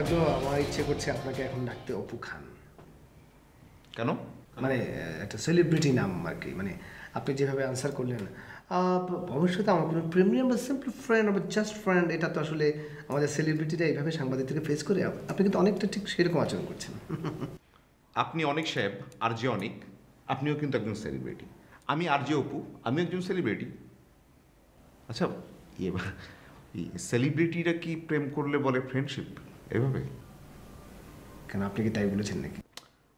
তো আমার ইচ্ছে করছে আপনাকে এখন ডাকতে অপু খান। কেন? মানে একটা সেলিব্রিটি নাম আর কি। মানে আপনি যেভাবে আনসার করলেন, ভবিষ্যতে আমার কোনো প্রেমিয়াম বা সিম্পল ফ্রেন্ড বা জাস্ট ফ্রেন্ড, এটা তো আসলে আমাদের সেলিব্রিটিরা এইভাবে সাংবাদিকদেরকে ফেস করে। আপনি কিন্তু অনেকটা ঠিক সেরকম আচরণ করছেন। আপনি অনেক সাহেব, আর যে অনেক, আপনিও কিন্তু একজন সেলিব্রিটি। আমি আর যে অপু, আমি একজন সেলিব্রিটি। আচ্ছা, সেলিব্রিটিরা কি প্রেম করলে বলে ফ্রেন্ডশিপ এভাবে? কেন, আপনি কি তাই বলেছেন নাকি?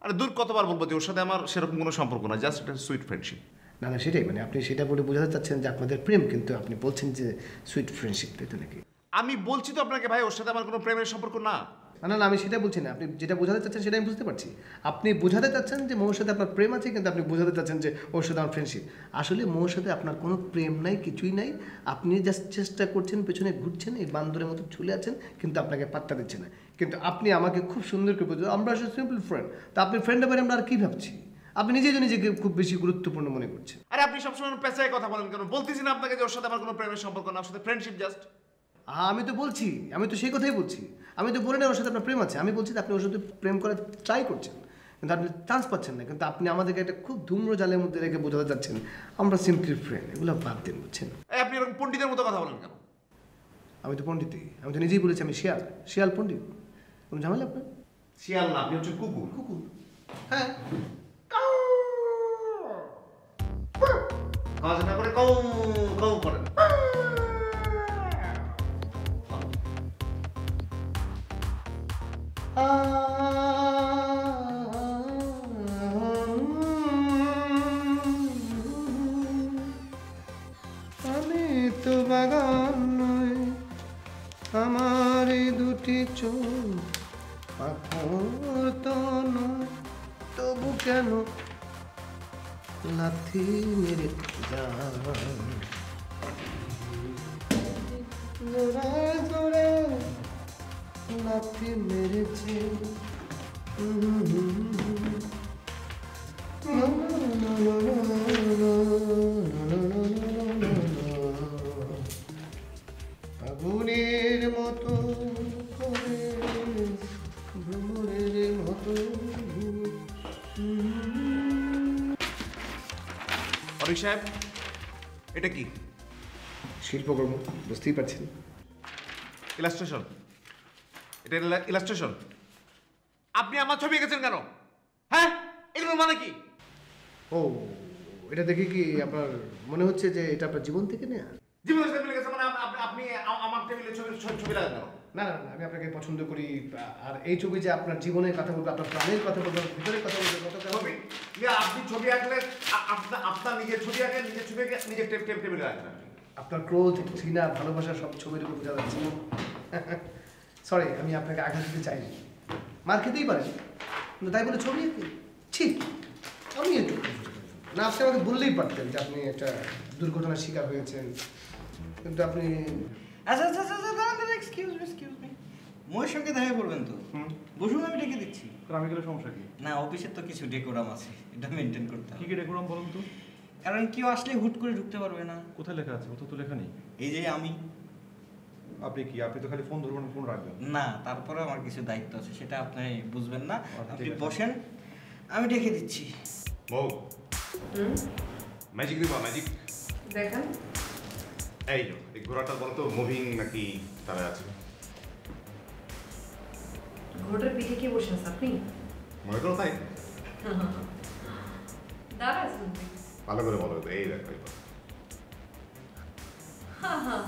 আরে দূর, কতবার বলবো যে ওর সাথে আমার সেরকম কোনো সম্পর্ক না, জাস্ট একটা সুইট ফ্রেন্ডশিপ। না না, সেটাই, মানে আপনি সেটা বলে বোঝাতে চাচ্ছেন যে আপনাদের প্রেম, কিন্তু আপনি বলছেন যে সুইট ফ্রেন্ডশিপ, তাই তো নাকি? আমি বলছি তো আপনাকে ভাই, ওর সাথে আমার কোনো প্রেমের সম্পর্ক না। না না, আমি সেটা বলছি না। আপনি যেটা বোঝাতে চাচ্ছেন সেটা আমি বুঝতে পারছি। আপনি বোঝাতে চাচ্ছেন যে মৌর সাথে আপনার প্রেম আছে, কিন্তু আপনি বোঝাতে চাচ্ছেন যে ওর সাথে আমার ফ্রেন্ডশিপ। আসলে মৌর সাথে আপনার কোনো প্রেম নাই, কিছুই নাই। আপনি জাস্ট চেষ্টা করছেন, পেছনে ঘুরছেন, এই বান্দরের মতো ঝুলে আছেন, কিন্তু আপনাকে পাত্তা দিচ্ছে না। কিন্তু আপনি আমাকে খুব সুন্দর করে বলছেন আমরা আসলে সিম্পল ফ্রেন্ড। তা আপনি ফ্রেন্ডের বারে আমরা আর কী ভাবছি? আপনি নিজেই তো নিজেকে খুব বেশি গুরুত্বপূর্ণ মনে করছেন। আরে আপনি সবসময় পেঁচায় কথা বলেন কেন? বলতেছি না আপনাকে যে ওর সাথে আমার কোনো প্রেমের সম্পর্ক না, ওর সাথে ফ্রেন্ডশিপ জাস্ট। আমি তো বলছি, আমি তো সেই কথাই বলছি। আমি তো বলি না ওর সাথে আপনার প্রেম আছে, আমি বলছি যে আপনি ওর সাথে প্রেম করার ট্রাই করছেন, কিন্তু আপনি চান্স পাচ্ছেন না। কিন্তু আপনি আমাদেরকে একটা খুব ধূম্র জালের মধ্যে রেখে বোঝাতে যাচ্ছেন আমরা সিম্পলি ফ্রেন্ড। এগুলো বাদ দেন, বুঝছেন? এই আপনি এরকম পণ্ডিতের মতো কথা বলেন কেন? আমি তো পণ্ডিতই, আমি তো নিজেই বলেছি আমি শিয়াল, শিয়াল পণ্ডিত। কোনো ঝামেলা আপনার? শিয়াল না, আপনি হচ্ছেন কুকুর। কুকুর, হ্যাঁ। কাজ না করে কৌ কৌ করেন। আমি তো বাগান নয়, আমার এই দুটি চোখ পাথর তো নয়, তবু কেন লাথি মেরে যান? জোড়ায় জোড়ায় লাথি মেরেছে। আগুনের মতো করে, ভ্রমরের মতো। অরিক সাহেব, এটা কি? শিল্পকর্ম, বুঝতেই পারছেন। ইলাস্ট্রেশন, এটা ইলাস্ট্রেশন। আপনি আমার ছবি এঁকেছেন কেন? হ্যাঁ, এগুলোর মানে কি? ও, এটা দেখে কি আপনার মনে হচ্ছে যে এটা আপনার জীবন থেকে নেয়া? জীবনের সাথে মিলে গেছে মানে আপনি আমার টেবিলে ছবি লাগান কেন? না না না, আমি আপনাকে পছন্দ করি। আর এই ছবি যে আপনার জীবনের কথা বলবে, আপনার প্রাণের কথা বলবে, ভিতরের কথা বলবে, ছবি আপনি ছবি আঁকলে আপনার নিজের ছবি আঁকেন, নিজের ছবি আঁকে নিজের টেবিলে রাখেন। আপনার ক্রোধ, ঘৃণা, ভালোবাসা সব ছবির উপর বোঝা যাচ্ছে। সরি, আমি আপনাকে আঘাত দিতে চাইনি। মার খেতেই পারেন, কিন্তু তাই বলে ছবি আঁকি? ঠিক, আমি একটু না, আপনি আমাকে বললেই পারতেন যে আপনি একটা দুর্ঘটনার শিকার হয়েছেন, কিন্তু আপনি। আচ্ছা আচ্ছা আচ্ছা দাঁড়ান, এক্সকিউজ মি। মোয়ের সঙ্গে দেখা করবেন তো? বসুন, আমি ডেকে দিচ্ছি। আমি গেলে সমস্যা কি? না, অফিসের তো কিছু ডেকোরাম আছে, এটা মেনটেন করতে হবে। কি কি ডেকোরাম বলুন তো? কারণ কেউ আসলে হুট করে ঢুকতে পারবে না। কোথায় লেখা আছে? কোথাও তো লেখা নেই। এই যে আমি। আপনি তো খালি ফোন ধরবেন, ফোন রাখবেন না, তারপরে আমার কিছু দায়িত্ব আছে, সেটা আপনি বুঝবেন না। আচ্ছা, আপনি ঠিক আছে। বসেন, আমি ডেকে দিচ্ছি। বউ, ম্যাজিক দিবা? ম্যাজিক দেখান। এই যে এই ঘোড়াটা বলো তো মুভিং নাকি তারা আছে? ঘোড়ার পিঠে কে বসে আছে আপনি? মনে করো তাই? দাঁড়া শুনতে। ভালো করে বলো তো। এই দেখো, হ্যাঁ হ্যাঁ,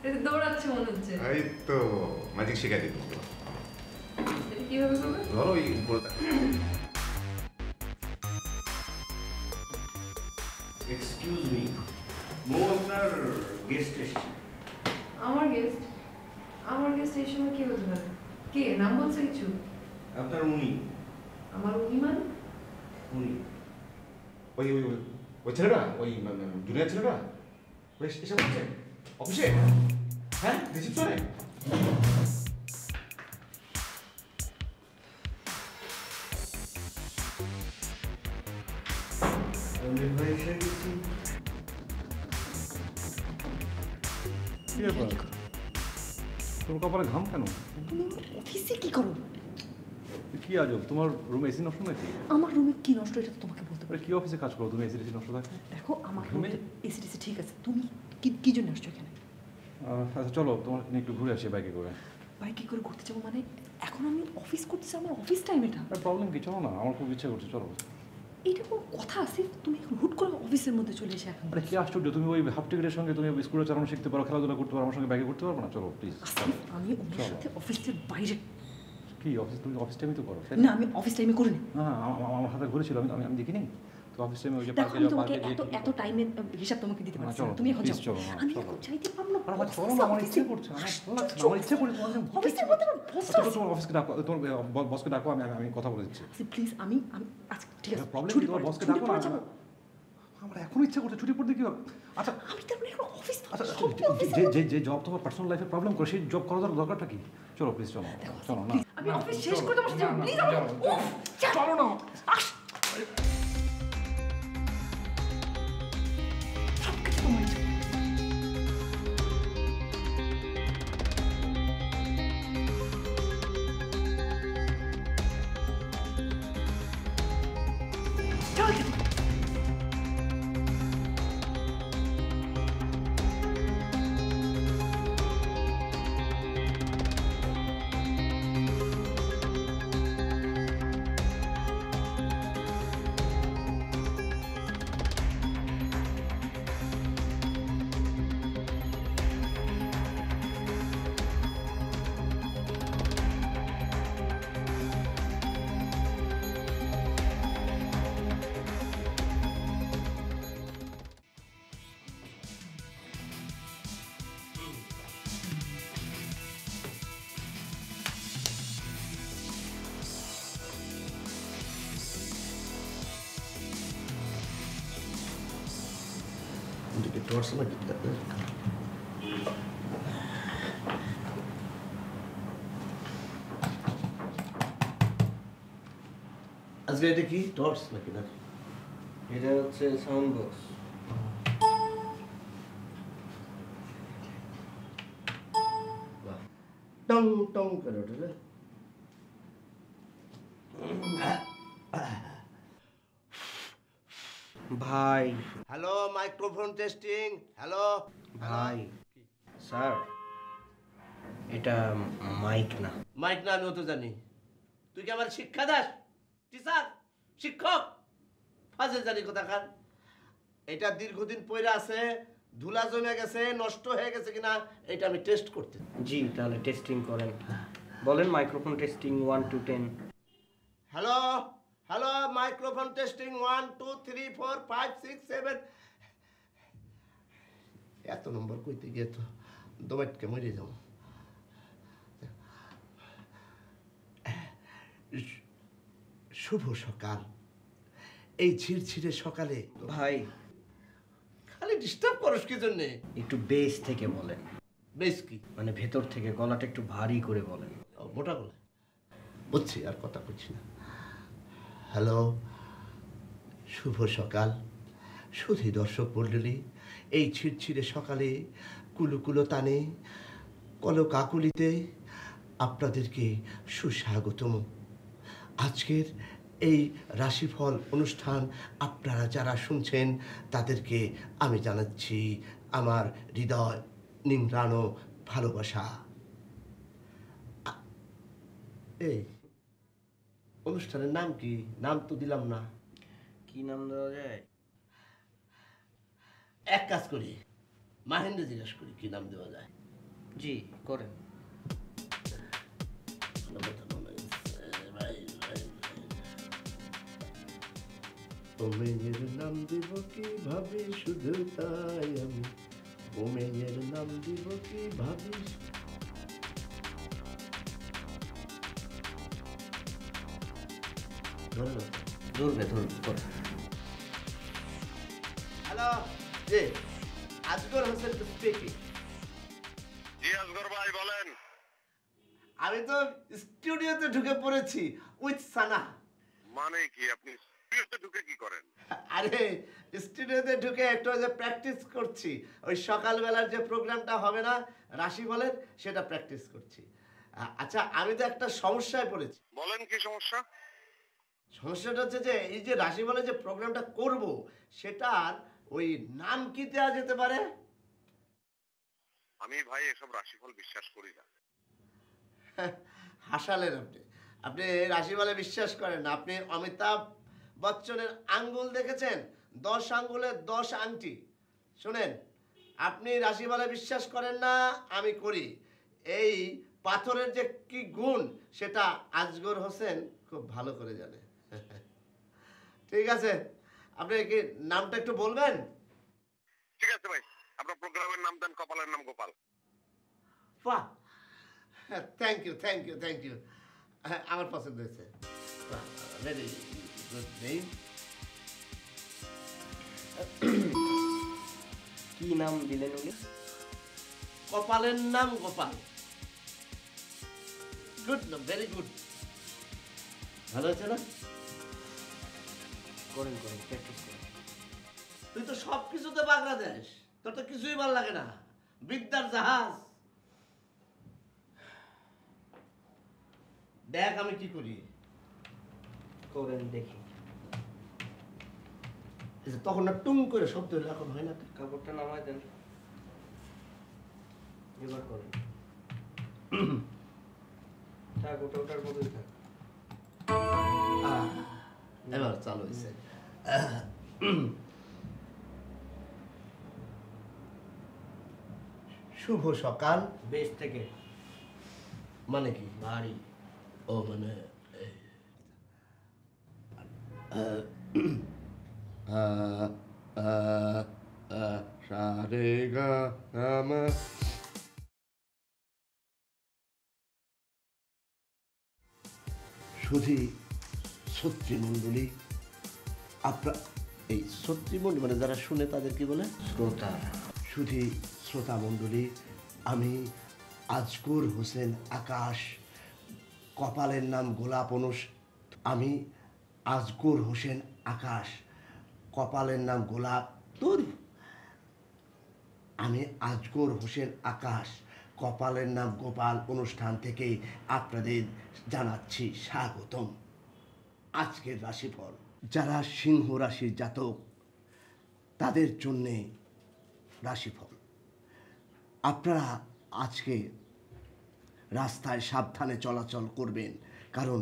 এটা দৌড়াচ্ছে মনে হচ্ছে। এই তো ম্যাজিক শেখাই দিত। এটা কিভাবে করবে? ধরো এই উপরটা। এক্সকিউজ মি, মো আপনার গেস্ট এসেছে। আমার গেস্ট? আমার গেস্ট এই সময় কে হতে পারে? কে নাম বলছে কিছু? আপনার উনি। আমার অভিমান? উনি ওই ওই ওই ওই ছেলেটা, ওই জুনিয়র ছেলেটা ওই এসে বলছে অফিসে, হ্যাঁ রিসিপশনে। ভাই এসে গেছি। তোর কপালে ঘাম কেন? তুমি অফিসে কি করো? কি আজব, তোমার রুমে এসি নষ্ট নাকি? আমার রুমে কি নষ্ট এটা তো তোমাকে বলতে পারি। কি অফিসে কাজ করো তুমি, এসি টেসি নষ্ট থাকে? দেখো আমার রুমে এসি টেসি ঠিক আছে, তুমি কি জন্য আসছো এখানে? আচ্ছা চলো তোমার নিয়ে একটু ঘুরে আসি বাইকে করে। বাইকে করে করতে যাবো মানে? এখন আমি অফিস করতেছি, আমার অফিস টাইম এটা। প্রবলেম কি, চলো না, আমার খুব ইচ্ছা করছে, চলো। এটা কোনো কথা আছে? তুমি এখন হুট করে অফিসের মধ্যে চলে এসে এখন আরে কি আশ্চর্য, তুমি ওই হাফ টিকেটের সঙ্গে তুমি স্কুলে চালানো শিখতে পারো, খেলাধুলা করতে পারো, আমার সঙ্গে বাইকে করতে পারবো না? চলো প্লিজ। আসিফ, আমি ওনার সাথে অফিসের বাইরে কি অফিস, তুমি অফিস টাইমই তো করো। না, আমি অফিস টাইমে করিনি। না আমার হাতে ঘুরেছিল, আমি দেখিনি তো অফিস টাইমে ওই যে দেখো পার্কে আমি যাও, তোমাকে পার্কে এত টাইমের হিসাব তোমাকে দিতে পারছি না, তুমি এখন যাও। আমি এখন চাইতে পারবো না। আমার ইচ্ছে করছে, আমার ইচ্ছে করছে। অফিসের মধ্যে আমার বস আছে। তোমার অফিসকে ডাকো, তোমার বসকে ডাকো, আমি কথা বলে দিচ্ছি। প্লিজ, আমি আচ্ছা ঠিক আছে, প্রবলেম ছুটি তোমার পড়ে- বসকে ছুটি ডাকো পড়ে না। যাবো। আমার এখন ইচ্ছে করছে, ছুটি পড়তে কি হবে? আচ্ছা আমি তার মানে এখন অফিস আচ্ছা সবটি অফিসে যে জব তোমার পার্সোনাল লাইফে প্রবলেম করে, সেই জব করার দরকারটা কি? চলো প্লিজ, চলো চলো না। আমি অফিস শেষ করে তোমার সাথে যাবো, প্লিজ। চলো না। সবকিছু তোমার ইচ্ছা। চল যাবো। টর্চ নাকি? আজকে এটা কি টর্চ নাকি? না, এটা হচ্ছে সাউন্ড বক্স। টং টং করে ওঠে রে। ভাই হ্যালো, মাইক্রোফোন টেস্টিং। হ্যালো ভাই স্যার, এটা মাইক না। মাইক না, আমিও তো জানি। তুই কি আমার শিক্ষা দাস? টিচার, শিক্ষক, ফাজে জানি কোথাকার। এটা দীর্ঘদিন পয়রা আছে, ধুলা জমে গেছে, নষ্ট হয়ে গেছে কিনা এটা আমি টেস্ট করতে। জি, তাহলে টেস্টিং করেন। বলেন microphone testing 1 to 10। Hello hello, microphone testing 1 2 3 4 5 6 7। এত নম্বর কইতে গিয়ে তো দমাটকে মরে যাও। শুভ সকাল। এই ঝিরঝিরে সকালে ভাই খালি ডিস্টার্ব করস কি জন্যে? একটু বেস থেকে বলেন, বেশ কি মানে ভেতর থেকে গলাটা একটু ভারী করে বলেন। মোটা গলা বুঝছি, আর কথা বলছি না। হ্যালো, শুভ সকাল। শুধু দর্শক মণ্ডলী, এই ছিড়ছিড়ে সকালে কুলুকুলো টানে কলকাকুলিতে আপনাদেরকে সুস্বাগতম। আজকের এই রাশিফল অনুষ্ঠান আপনারা যারা শুনছেন তাদেরকে আমি জানাচ্ছি আমার হৃদয় নিংড়ানো ভালোবাসা। এই অনুষ্ঠানের নাম কি? নাম তো দিলাম না। কি নাম দেওয়া যায়? এক কাজ করি, মাহেন্দ্র জিজ্ঞেস করি কি নাম দেওয়া যায়। জি করেন। ওমেনের নাম দিব কি ভাবি, শুধু তাই আমি ওমেনের নাম দিব কি ভাবি। ধরবে করেন। হ্যালো, জি আজগর হোসেন স্পিকিং। জি আসগর ভাই বলেন। আমি তো স্টুডিওতে ঢুকে পড়েছি উইথ সানা। মানে কি আপনি স্টুডিওতে ঢুকে কি করেন? আরে স্টুডিওতে ঢুকে একটু যে প্র্যাকটিস করছি, ওই সকালবেলার যে প্রোগ্রামটা হবে না রাশি বলের, সেটা প্র্যাকটিস করছি। আচ্ছা, আমি তো একটা সমস্যায় পড়েছি। বলেন কি সমস্যা? সমস্যাটা হচ্ছে যে এই যে রাশি বলে যে প্রোগ্রামটা করব, সেটার ওই নাম কি দেওয়া যেতে পারে? আমি ভাই এসব রাশিফল বিশ্বাস করি না। হাসালেন আপনি। আপনি রাশি বলে বিশ্বাস করেন না? আপনি অমিতাভ বচ্চনের আঙ্গুল দেখেছেন? 10 আঙ্গুলে 10 আংটি। শুনেন, আপনি রাশি বলে বিশ্বাস করেন না, আমি করি। এই পাথরের যে কি গুণ, সেটা আজগর হোসেন খুব ভালো করে জানে। ঠিক আছে, আপনি কি নামটা একটু বলবেন? ঠিক আছে ভাই, আপনার প্রোগ্রামের নাম দেন কপালের নাম গোপাল। বাহ, thank you, thank you, thank you. আমার পছন্দ হয়েছে। Very good name. কি নাম দিলেন উনি? কপালের নাম Gopal. Good name, very good. ভালো হয়েছে না? করেন করেন, প্র্যাকটিস করেন। তুই তো সব কিছুতে বাংলাদেশ, তোর তো কিছুই ভালো লাগে না। বিদ্যার জাহাজ। দেখ আমি কি করি। করেন দেখি। এই যে তখন না টুং করে শব্দ হলো, এখন হয় না তো। কাপড়টা নামায় দেন, এবার করেন। থাক, ওটা ওটার মতোই থাক। এবার চালু হয়েছে। শুভ সকাল। বেশ থেকে মানে কি? ভারী। ও মানে সারে গা মা। শুধু শ্রোতৃমণ্ডলী, আপনার এই শ্রোতৃমণ্ডলী মানে যারা শুনে তাদের কি বলে? শ্রোতা। শুধু শ্রোতামণ্ডলী, আমি আজগর হোসেন আকাশ, কপালের নাম গোলাপ অনুষ। আমি আজগর হোসেন আকাশ, কপালের নাম গোলাপ তোর। আমি আজগর হোসেন আকাশ, কপালের নাম গোপাল অনুষ্ঠান থেকে আপনাদের জানাচ্ছি স্বাগতম। আজকের রাশিফল, যারা সিংহ রাশির জাতক তাদের জন্যে রাশিফল। আপনারা আজকে রাস্তায় সাবধানে চলাচল করবেন, কারণ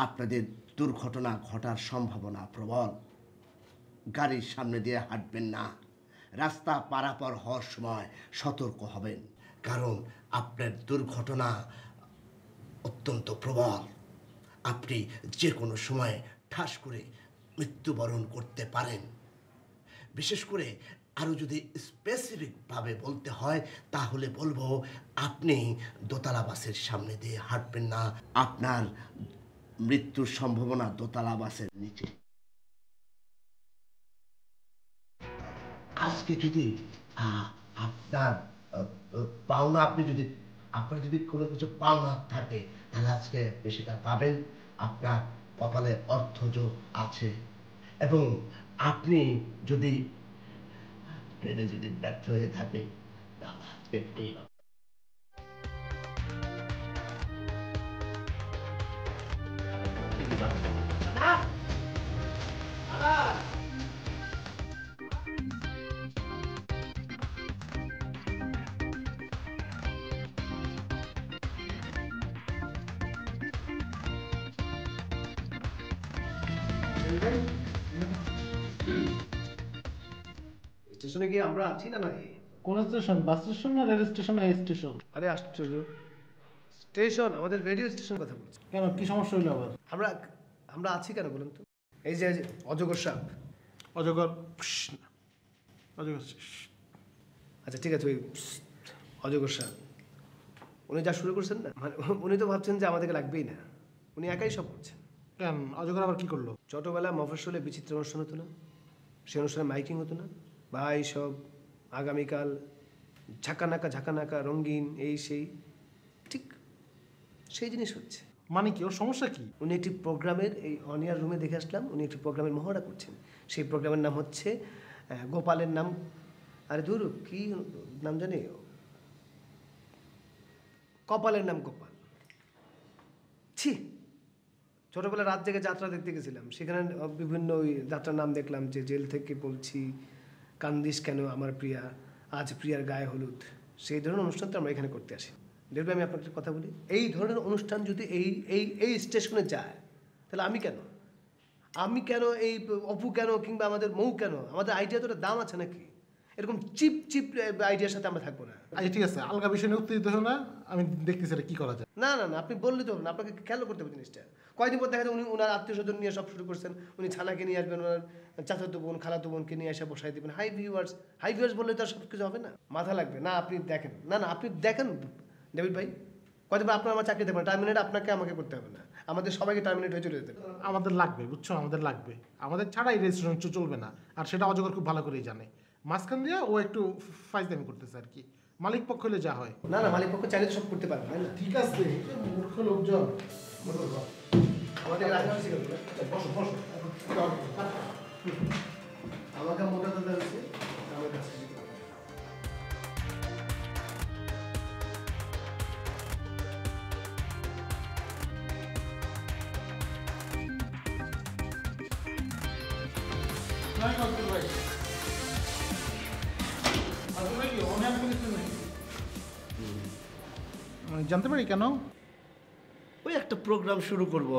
আপনাদের দুর্ঘটনা ঘটার সম্ভাবনা প্রবল। গাড়ির সামনে দিয়ে হাঁটবেন না। রাস্তা পারাপার হওয়ার সময় সতর্ক হবেন, কারণ আপনার দুর্ঘটনা অত্যন্ত প্রবল। আপনি যে কোনো সময় ঠাস করে মৃত্যুবরণ করতে পারেন। বিশেষ করে আরও যদি স্পেসিফিকভাবে বলতে হয়, তাহলে বলবো আপনি দোতলা বাসের সামনে দিয়ে হাঁটবেন না। আপনার মৃত্যুর সম্ভাবনা দোতলা বাসের নিচে। আজকে যদি আপনার পাওনা, আপনার যদি কোনো কিছু পাওনা থাকে, তাহলে আজকে সেটা পাবেন। আপনার কপালে অর্থযোগ আছে, এবং আপনি যদি ট্রেনে যদি ব্যর্থ হয়ে থাকে, তাহলে আজকে এই হবে। স্টেশনে গিয়ে আমরা আছি না নাই? কোন স্টেশন? বাস স্টেশন না রেল স্টেশন না স্টেশন? আরে আশ্চর্য, স্টেশন, আমাদের রেডিও স্টেশন কথা বলছি। কেন, কি সমস্যা হইলো আবার? আমরা আমরা আছি কেন বলুন তো? এই যে অজগর সাপ। অজগর? অজগর? আচ্ছা ঠিক আছে, ওই অজগর সাপ উনি যা শুরু করছেন না, মানে উনি তো ভাবছেন যে আমাদেরকে লাগবেই না, উনি একাই সব করছেন। কেন, অজগর আবার কি করলো? ছোটবেলা মফস্বলে বিচিত্র অনুষ্ঠান হতো না, সেই অনুষ্ঠানে মাইকিং হতো না, ভাই সব আগামীকাল ঝাঁকানাকা ঝাঁকানাকা রঙিন এই সেই, ঠিক সেই জিনিস হচ্ছে। মানে কি ওর সমস্যা কি? উনি একটি প্রোগ্রামের এই অনিয়ার রুমে দেখে আসলাম, উনি একটি প্রোগ্রামের মহড়া করছেন। সেই প্রোগ্রামের নাম হচ্ছে গোপালের নাম, আরে দূর কি নাম জানি, কপালের নাম গোপাল। ছি, ছোটবেলায় রাত জেগে যাত্রা দেখতে গেছিলাম, সেখানে বিভিন্ন ওই যাত্রার নাম দেখলাম, যে জেল থেকে বলছি, কান্দিস কেন আমার প্রিয়া, আজ প্রিয়ার গায়ে হলুদ। সেই ধরনের অনুষ্ঠান তো আমরা এখানে করতে আসি। দেখবে আমি আপনাকে একটা কথা বলি, এই ধরনের অনুষ্ঠান যদি এই এই এই স্টেশনে যায়, তাহলে আমি কেন এই অপু কেন কিংবা আমাদের মৌ কেন, আমাদের আইডিয়া তো দাম আছে নাকি? এরকম চিপ চিপ আইডিয়ার সাথে আমরা থাকবো না। আচ্ছা ঠিক আছে, আলগা বিষয় নিয়ে উত্তেজিত হো না, আমি দেখতেছি এটা কি করা যায়। না না না, আপনি বললে তো হবে না, আপনাকে খেয়াল করতে হবে জিনিসটা। কয়েকদিন পর দেখা যায় উনি ওনার আত্মীয় স্বজন নিয়ে সব শুরু করছেন, উনি ছানাকে নিয়ে আসবেন, ওনার চাচাতো বোন খালাতো বোনকে নিয়ে এসে বসাই দেবেন। হাই ভিউয়ার্স বললে তো আর সব কিছু হবে না, মাথা লাগবে না। আপনি দেখেন, না না আপনি দেখেন ডেভিড ভাই, কয়েকদিন পর আপনার আমার চাকরি দেবেন, টার্মিনেট আপনাকে আমাকে করতে হবে না, আমাদের সবাইকে টার্মিনেট হয়ে চলে যেতে হবে। আমাদের লাগবে, বুঝছো, আমাদের লাগবে, আমাদের ছাড়াই রেজিস্ট্রেশন চলবে না, আর সেটা অজগর খুব ভালো করেই জানে। মাঝখান দিয়ে ও একটু ফাইজলামি করতেছে আর কি, মালিক পক্ষ হলে যা হয়। না না, মালিক পক্ষ চাইলে তো সব করতে পারবে, তাই না? ঠিক আছে, মূর্খ লোকজন। আমাদের রাখা হয়েছে কেন? বসো বসো। আমাকে মোটা দাদা হয়েছে আমার কাছে যেতে হবে। জানতে পারি কেন? ওই একটা প্রোগ্রাম শুরু করব,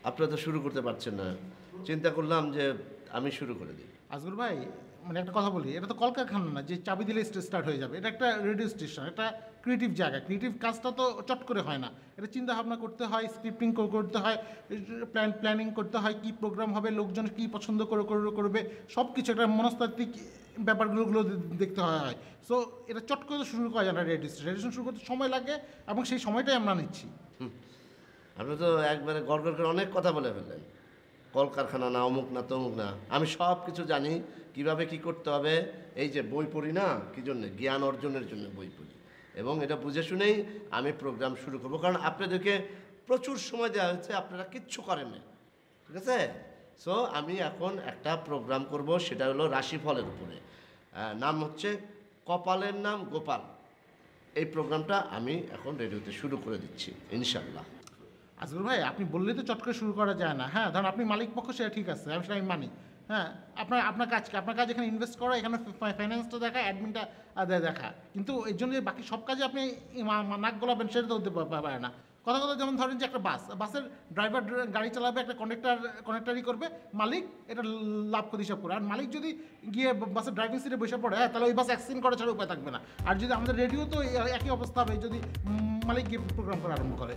আপনারা তো শুরু করতে পারছেন না, চিন্তা করলাম যে আমি শুরু করে দিই। আজগর ভাই, মানে একটা কথা বলি, এটা তো কলকারখানা না যে চাবি দিলে স্টার্ট হয়ে যাবে। এটা একটা রেডিও স্টেশন, একটা ক্রিয়েটিভ জায়গা। ক্রিয়েটিভ কাজটা তো চট করে হয় না, এটা চিন্তা ভাবনা করতে হয়, স্ক্রিপ্টিং করতে হয়, প্ল্যানিং করতে হয়, কি প্রোগ্রাম হবে, লোকজন কি পছন্দ করবে, সব কিছু একটা মনস্তাত্ত্বিক ব্যাপারগুলো দেখতে হয়। সো এটা চট করে শুরু করা যায় না। রেডিও শুরু করতে সময় লাগে, এবং সেই সময়টাই আমরা নিচ্ছি। আপনি তো একবারে গড় করে অনেক কথা বলে ফেললেন। কলকারখানা না, অমুক না, তমুক না, আমি সব কিছু জানি কিভাবে কি করতে হবে। এই যে বই পড়ি না, কী জন্যে? জ্ঞান অর্জনের জন্য বই পড়ি, এবং এটা বুঝে শুনেই আমি প্রোগ্রাম শুরু করব। কারণ আপনাদেরকে প্রচুর সময় দেওয়া হয়েছে, আপনারা কিচ্ছু করেন না, ঠিক আছে? সো আমি এখন একটা প্রোগ্রাম করব, সেটা হলো রাশিফলের উপরে। নাম হচ্ছে কপালের নাম গোপাল। এই প্রোগ্রামটা আমি এখন রেডিওতে শুরু করে দিচ্ছি ইনশাল্লাহ। আজগর ভাই, আপনি বললেই তো চট করে শুরু করা যায় না। হ্যাঁ, ধরুন আপনি মালিক পক্ষ, সেটা ঠিক আছে, আমি সেটা আমি মানি। হ্যাঁ, আপনার কাজ এখানে ইনভেস্ট করা, এখানে ফাইন্যান্সটা দেখা, অ্যাডমিনটা দেখা, কিন্তু এর জন্য যে বাকি সব কাজে আপনি নাক গলাবেন, সেটা তো হতে পারে না। কথা যেমন ধরেন যে একটা বাসের ড্রাইভার গাড়ি চালাবে, একটা কন্ডাক্টারই করবে, মালিক এটা লাভ করে হিসাব করে। আর মালিক যদি গিয়ে বাসের ড্রাইভিং সিটে বসে পড়ে, তাহলে ওই বাস অ্যাক্সিডেন্ট করা ছাড়া উপায় থাকবে না। আর যদি আমাদের রেডিও তো একই অবস্থা হবে, যদি মালিক গিয়ে প্রোগ্রাম করা আরম্ভ করে।